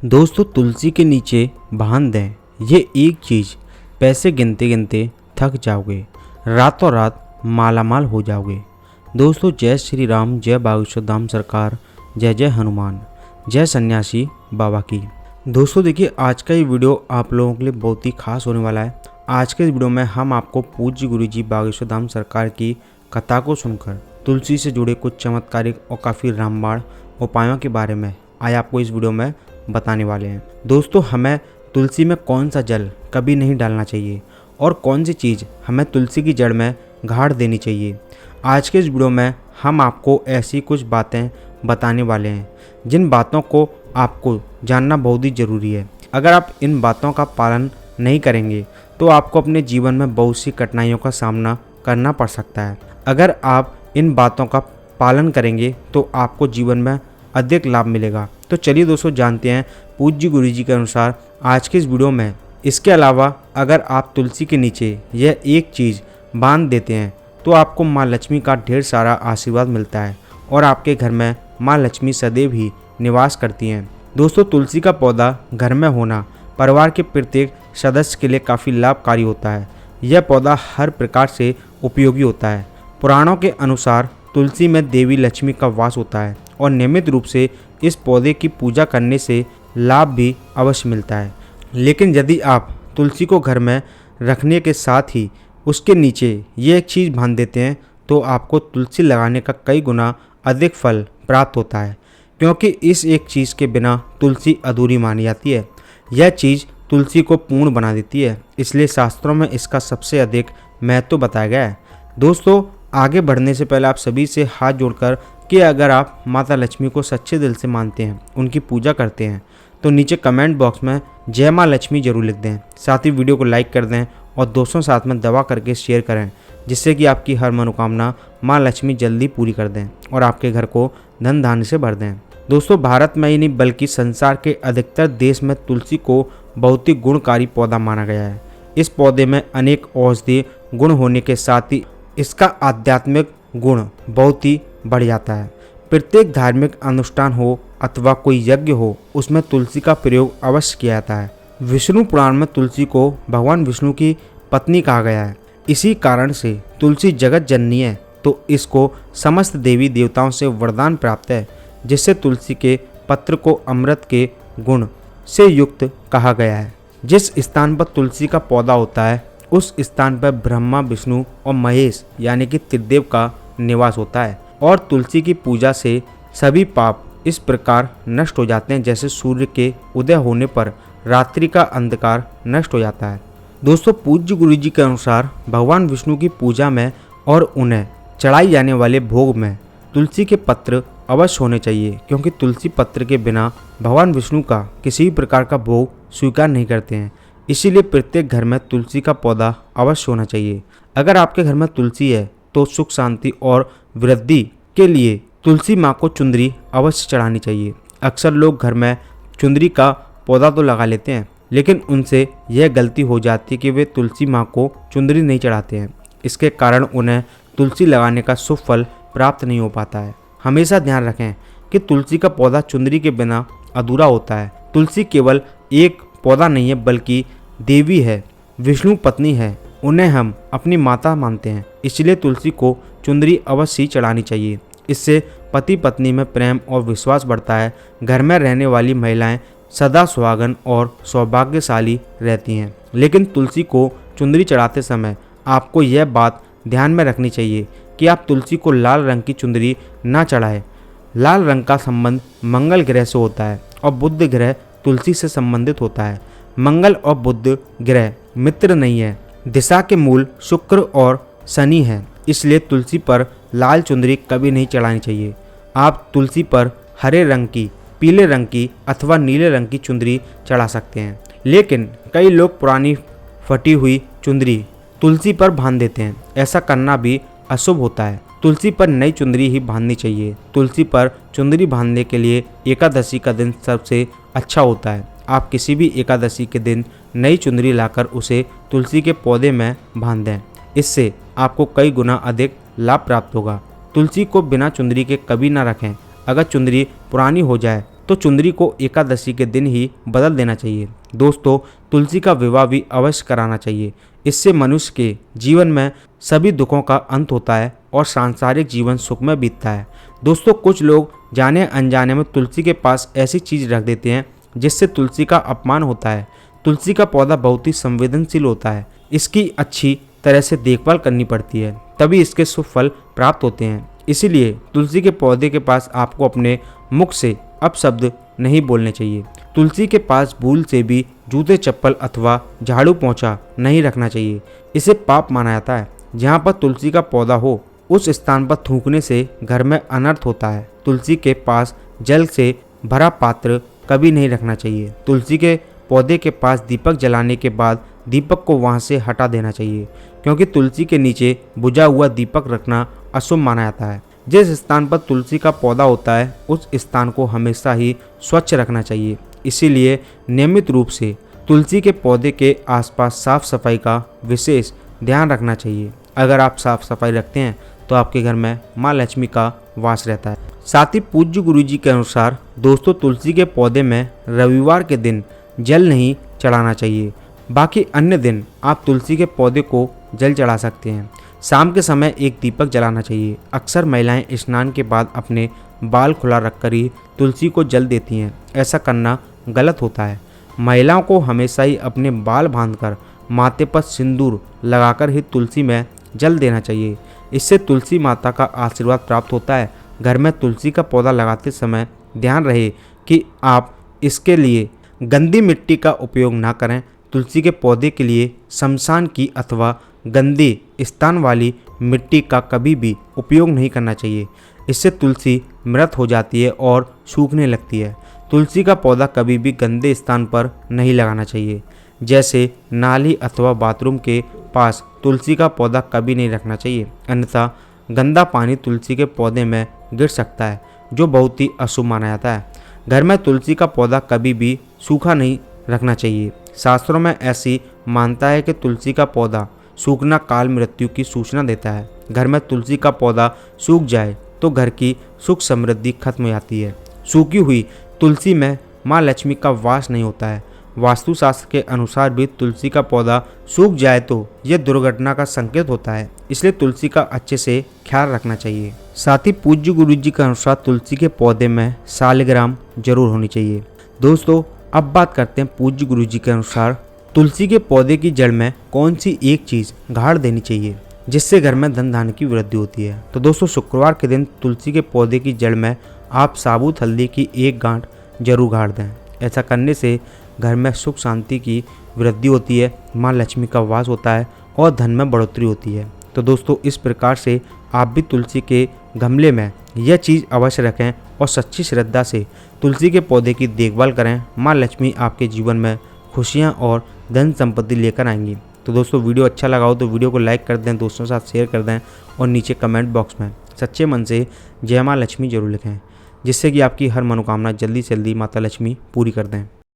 दोस्तों तुलसी के नीचे बांध दें ये एक चीज़, पैसे गिनते गिनते थक जाओगे, रातों रात मालामाल हो जाओगे। दोस्तों जय श्री राम, जय बागेश्वर धाम सरकार, जय जय हनुमान, जय सन्यासी बाबा की। दोस्तों देखिए आज का ये वीडियो आप लोगों के लिए बहुत ही खास होने वाला है। आज के इस वीडियो में हम आपको पूज्य गुरु जी बागेश्वर धाम सरकार की कथा को सुनकर तुलसी से जुड़े कुछ चमत्कारिक और काफ़ी रामबाण उपायों के बारे में आज आपको इस वीडियो में बताने वाले हैं। दोस्तों हमें तुलसी में कौन सा जल कभी नहीं डालना चाहिए और कौन सी चीज़ हमें तुलसी की जड़ में गाड़ देनी चाहिए। आज के इस वीडियो में हम आपको ऐसी कुछ बातें बताने वाले हैं जिन बातों को आपको जानना बहुत ही ज़रूरी है। अगर आप इन बातों का पालन नहीं करेंगे तो आपको अपने जीवन में बहुत सी कठिनाइयों का सामना करना पड़ सकता है। अगर आप इन बातों का पालन करेंगे तो आपको जीवन में अधिक लाभ मिलेगा। तो चलिए दोस्तों जानते हैं पूज्य गुरु जी के अनुसार आज के इस वीडियो में। इसके अलावा अगर आप तुलसी के नीचे यह एक चीज़ बांध देते हैं तो आपको माँ लक्ष्मी का ढेर सारा आशीर्वाद मिलता है और आपके घर में माँ लक्ष्मी सदैव ही निवास करती हैं। दोस्तों तुलसी का पौधा घर में होना परिवार के प्रत्येक सदस्य के लिए काफ़ी लाभकारी होता है। यह पौधा हर प्रकार से उपयोगी होता है। पुराणों के अनुसार तुलसी में देवी लक्ष्मी का वास होता है और नियमित रूप से इस पौधे की पूजा करने से लाभ भी अवश्य मिलता है। लेकिन यदि आप तुलसी को घर में रखने के साथ ही उसके नीचे ये एक चीज़ बांध देते हैं तो आपको तुलसी लगाने का कई गुना अधिक फल प्राप्त होता है, क्योंकि इस एक चीज़ के बिना तुलसी अधूरी मानी जाती है। यह चीज़ तुलसी को पूर्ण बना देती है, इसलिए शास्त्रों में इसका सबसे अधिक महत्व बताया गया है। दोस्तों आगे बढ़ने से पहले आप सभी से हाथ जोड़कर कि अगर आप माता लक्ष्मी को सच्चे दिल से मानते हैं, उनकी पूजा करते हैं, तो नीचे कमेंट बॉक्स में जय माँ लक्ष्मी जरूर लिख दें। साथ ही वीडियो को लाइक कर दें और दोस्तों साथ में दवा करके शेयर करें, जिससे कि आपकी हर मनोकामना माँ लक्ष्मी जल्दी पूरी कर दें और आपके घर को धन धान्य से भर दें। दोस्तों भारत में ही नहीं बल्कि संसार के अधिकतर देश में तुलसी को बहुत ही गुणकारी पौधा माना गया है। इस पौधे में अनेक औषधीय गुण होने के साथ ही इसका आध्यात्मिक गुण बहुत ही बढ़ जाता है। प्रत्येक धार्मिक अनुष्ठान हो अथवा कोई यज्ञ हो, उसमें तुलसी का प्रयोग अवश्य किया जाता है। विष्णु पुराण में तुलसी को भगवान विष्णु की पत्नी कहा गया है। इसी कारण से तुलसी जगत जननी है, तो इसको समस्त देवी देवताओं से वरदान प्राप्त है, जिससे तुलसी के पत्र को अमृत के गुण से युक्त कहा गया है। जिस स्थान पर तुलसी का पौधा होता है उस स्थान पर ब्रह्मा, विष्णु और महेश यानी कि त्रिदेव का निवास होता है और तुलसी की पूजा से सभी पाप इस प्रकार नष्ट हो जाते हैं जैसे सूर्य के उदय होने पर रात्रि का अंधकार नष्ट हो जाता है। दोस्तों पूज्य गुरु जी के अनुसार भगवान विष्णु की पूजा में और उन्हें चढ़ाई जाने वाले भोग में तुलसी के पत्र अवश्य होने चाहिए, क्योंकि तुलसी पत्र के बिना भगवान विष्णु का किसी भी प्रकार का भोग स्वीकार नहीं करते हैं। इसीलिए प्रत्येक घर में तुलसी का पौधा अवश्य होना चाहिए। अगर आपके घर में तुलसी है तो सुख शांति और वृद्धि के लिए तुलसी माँ को चुंदरी अवश्य चढ़ानी चाहिए। अक्सर लोग घर में चुंदरी का पौधा तो लगा लेते हैं, लेकिन उनसे यह गलती हो जाती है कि वे तुलसी माँ को चुंदरी नहीं चढ़ाते हैं। इसके कारण उन्हें तुलसी लगाने का शुभ फल प्राप्त नहीं हो पाता है। हमेशा ध्यान रखें कि तुलसी का पौधा चुंदरी के बिना अधूरा होता है। तुलसी केवल एक पौधा नहीं है बल्कि देवी है, विष्णु पत्नी है, उन्हें हम अपनी माता मानते हैं। इसलिए तुलसी को चुंदरी अवश्य चढ़ानी चाहिए। इससे पति पत्नी में प्रेम और विश्वास बढ़ता है। घर में रहने वाली महिलाएं सदा सुहागन और सौभाग्यशाली रहती हैं। लेकिन तुलसी को चुंदरी चढ़ाते समय आपको यह बात ध्यान में रखनी चाहिए कि आप तुलसी को लाल रंग की चुंदरी ना चढ़ाएं। लाल रंग का संबंध मंगल ग्रह से होता है और बुध ग्रह तुलसी से संबंधित होता है। मंगल और बुध ग्रह मित्र नहीं है। दिशा के मूल शुक्र और शनि है, इसलिए तुलसी पर लाल चुंदरी कभी नहीं चढ़ानी चाहिए। आप तुलसी पर हरे रंग की, पीले रंग की अथवा नीले रंग की चुंदरी चढ़ा सकते हैं। लेकिन कई लोग पुरानी फटी हुई चुंदरी तुलसी पर बांध देते हैं। ऐसा करना भी अशुभ होता है। तुलसी पर नई चुंदरी ही बांधनी चाहिए। तुलसी पर चुंदरी बांधने के लिए एकादशी का दिन सबसे अच्छा होता है। आप किसी भी एकादशी के दिन नई चुंदरी लाकर उसे तुलसी के पौधे में बांध दें। इससे आपको कई गुना अधिक लाभ प्राप्त होगा। तुलसी को बिना चुंदरी के कभी ना रखें। अगर चुंदरी पुरानी हो जाए तो चुंदरी को एकादशी के दिन ही बदल देना चाहिए। दोस्तों, तुलसी का विवाह भी अवश्य कराना चाहिए। इससे मनुष्य के जीवन में सभी दुखों का अंत होता है और सांसारिक जीवन सुख में बीतता है। दोस्तों, कुछ लोग जाने अनजाने में तुलसी के पास ऐसी चीज़ रख देते हैं जिससे तुलसी का अपमान होता है। तुलसी का पौधा बहुत ही संवेदनशील होता है। इसकी अच्छी तरह से देखभाल करनी पड़ती है, तभी इसके शुभ फल प्राप्त होते हैं। इसीलिए तुलसी के पौधे के पास आपको अपने मुख से अपशब्द नहीं बोलने चाहिए। तुलसी के पास भूल से भी जूते चप्पल अथवा झाड़ू पोंछा नहीं रखना चाहिए। इसे पाप माना जाता है। जहाँ पर तुलसी का पौधा हो उस स्थान पर थूकने से घर में अनर्थ होता है। तुलसी के पास जल से भरा पात्र कभी नहीं रखना चाहिए। तुलसी के पौधे के पास दीपक जलाने के बाद दीपक को वहां से हटा देना चाहिए, क्योंकि तुलसी के नीचे बुझा हुआ दीपक रखना अशुभ माना जाता है। जिस स्थान पर तुलसी का पौधा होता है उस स्थान को हमेशा ही स्वच्छ रखना चाहिए। इसीलिए नियमित रूप से तुलसी के पौधे के आसपास साफ सफाई का विशेष ध्यान रखना चाहिए। अगर आप साफ सफाई रखते हैं तो आपके घर में माँ लक्ष्मी का वास रहता है। साथ ही पूज्य गुरुजी के अनुसार दोस्तों, तुलसी के पौधे में रविवार के दिन जल नहीं चढ़ाना चाहिए। बाकी अन्य दिन आप तुलसी के पौधे को जल चढ़ा सकते हैं। शाम के समय एक दीपक जलाना चाहिए। अक्सर महिलाएं स्नान के बाद अपने बाल खुला रखकर ही तुलसी को जल देती हैं। ऐसा करना गलत होता है। महिलाओं को हमेशा ही अपने बाल बांधकर माथे पर सिंदूर लगाकर ही तुलसी में जल देना चाहिए। इससे तुलसी माता का आशीर्वाद प्राप्त होता है। घर में तुलसी का पौधा लगाते समय ध्यान रहे कि आप इसके लिए गंदी मिट्टी का उपयोग ना करें। तुलसी के पौधे के लिए शमशान की अथवा गंदे स्थान वाली मिट्टी का कभी भी उपयोग नहीं करना चाहिए। इससे तुलसी मृत हो जाती है और सूखने लगती है। तुलसी का पौधा कभी भी गंदे स्थान पर नहीं लगाना चाहिए, जैसे नाली अथवा बाथरूम के पास तुलसी का पौधा कभी नहीं रखना चाहिए, अन्यथा गंदा पानी तुलसी के पौधे में गिर सकता है, जो बहुत ही अशुभ माना जाता है। घर में तुलसी का पौधा कभी भी सूखा नहीं रखना चाहिए। शास्त्रों में ऐसी मानता है कि तुलसी का पौधा सूखना काल मृत्यु की सूचना देता है। घर में तुलसी का पौधा सूख जाए तो घर की सुख समृद्धि खत्म हो जाती है। सूखी हुई तुलसी में माँ लक्ष्मी का वास नहीं होता है। वास्तुशास्त्र के अनुसार भी तुलसी का पौधा सूख जाए तो यह दुर्घटना का संकेत होता है। इसलिए तुलसी का अच्छे से ख्याल रखना चाहिए। साथ ही पूज्य गुरु जी के अनुसार तुलसी के पौधे में सालिग्राम जरूर होनी चाहिए। दोस्तों, अब बात करते हैं पूज्य गुरु जी के अनुसार तुलसी के पौधे की जड़ में कौन सी एक चीज़ गाड़ देनी चाहिए जिससे घर में धन धान्य की वृद्धि होती है। तो दोस्तों, शुक्रवार के दिन तुलसी के पौधे की जड़ में आप साबुत हल्दी की एक गांठ जरूर गाड़ दें। ऐसा करने से घर में सुख शांति की वृद्धि होती है, माँ लक्ष्मी का वास होता है और धन में बढ़ोतरी होती है। तो दोस्तों, इस प्रकार से आप भी तुलसी के गमले में यह चीज़ अवश्य रखें और सच्ची श्रद्धा से तुलसी के पौधे की देखभाल करें। माँ लक्ष्मी आपके जीवन में खुशियाँ और धन संपत्ति लेकर आएंगी। तो दोस्तों, वीडियो अच्छा लगा हो तो वीडियो को लाइक कर दें, दोस्तों के साथ शेयर कर दें और नीचे कमेंट बॉक्स में सच्चे मन से जय माँ लक्ष्मी जरूर लिखें, जिससे कि आपकी हर मनोकामना जल्दी से जल्दी माता लक्ष्मी पूरी कर दें।